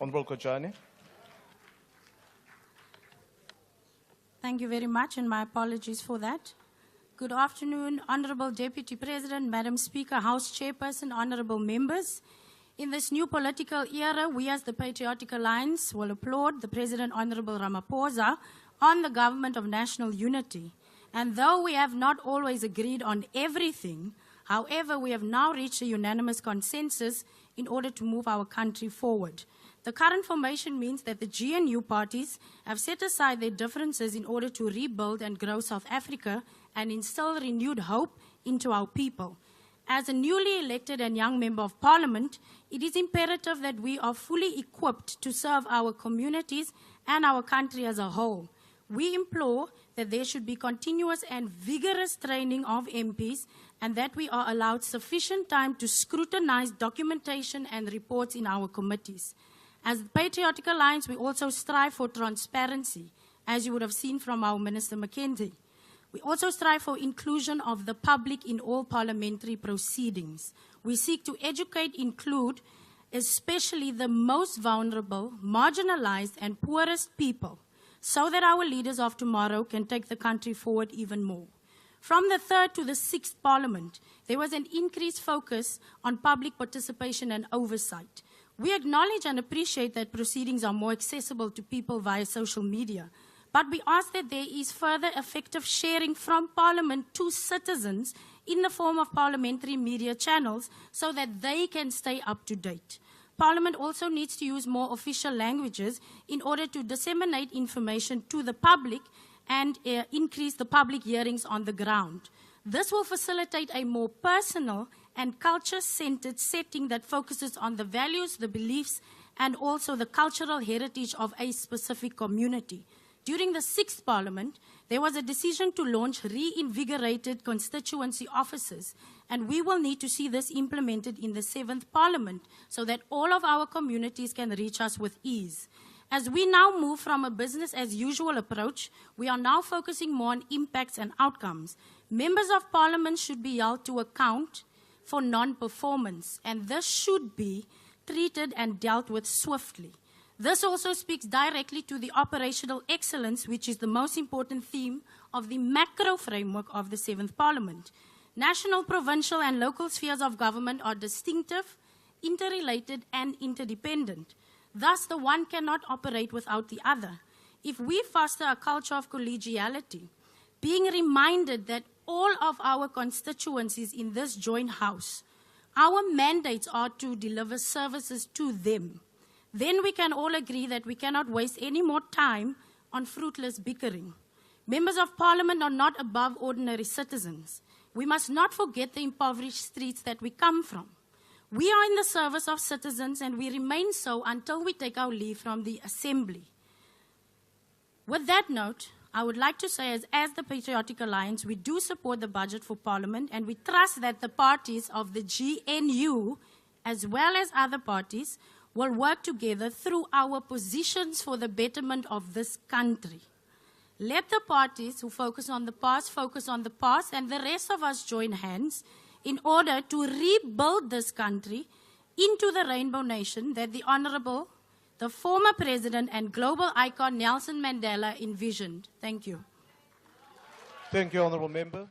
Honorable Kojani. Thank you very much, and my apologies for that. Good afternoon, Honorable Deputy President, Madam Speaker, House Chairperson, Honorable Members. In this new political era, we as the Patriotic Alliance will applaud the President, Honorable Ramaphosa, on the government of national unity. And though we have not always agreed on everything, however, we have now reached a unanimous consensus in order to move our country forward. The current formation means that the GNU parties have set aside their differences in order to rebuild and grow South Africa and instill renewed hope into our people. As a newly elected and young member of parliament, it is imperative that we are fully equipped to serve our communities and our country as a whole. We implore that there should be continuous and vigorous training of MPs and that we are allowed sufficient time to scrutinize documentation and reports in our committees. As the Patriotic Alliance, we also strive for transparency, as you would have seen from our Minister Mackenzie. We also strive for inclusion of the public in all parliamentary proceedings. We seek to educate, include, especially the most vulnerable, marginalized, and poorest people, so that our leaders of tomorrow can take the country forward even more. From the 3rd to the 6th Parliament, there was an increased focus on public participation and oversight. We acknowledge and appreciate that proceedings are more accessible to people via social media, but we ask that there is further effective sharing from Parliament to citizens in the form of parliamentary media channels so that they can stay up to date. Parliament also needs to use more official languages in order to disseminate information to the public and increase the public hearings on the ground. This will facilitate a more personal and culture-centered setting that focuses on the values, the beliefs, and also the cultural heritage of a specific community. During the 6th Parliament, there was a decision to launch reinvigorated constituency offices, and we will need to see this implemented in the 7th Parliament so that all of our communities can reach us with ease. As we now move from a business-as-usual approach, we are now focusing more on impacts and outcomes. Members of Parliament should be held to account for non-performance, and this should be treated and dealt with swiftly. This also speaks directly to the operational excellence, which is the most important theme of the macro framework of the 7th Parliament. National, provincial, and local spheres of government are distinctive, interrelated, and interdependent. Thus, the one cannot operate without the other. If we foster a culture of collegiality, being reminded that all of our constituencies in this joint house, our mandates are to deliver services to them, then we can all agree that we cannot waste any more time on fruitless bickering. Members of Parliament are not above ordinary citizens. We must not forget the impoverished streets that we come from. We are in the service of citizens, and we remain so until we take our leave from the Assembly. With that note, I would like to say, as the Patriotic Alliance, we do support the budget for Parliament, and we trust that the parties of the GNU, as well as other parties, will work together through our positions for the betterment of this country. Let the parties who focus on the past, and the rest of us join hands in order to rebuild this country into the rainbow nation that the Honorable, the former President and global icon Nelson Mandela envisioned. Thank you. Thank you, Honorable Member.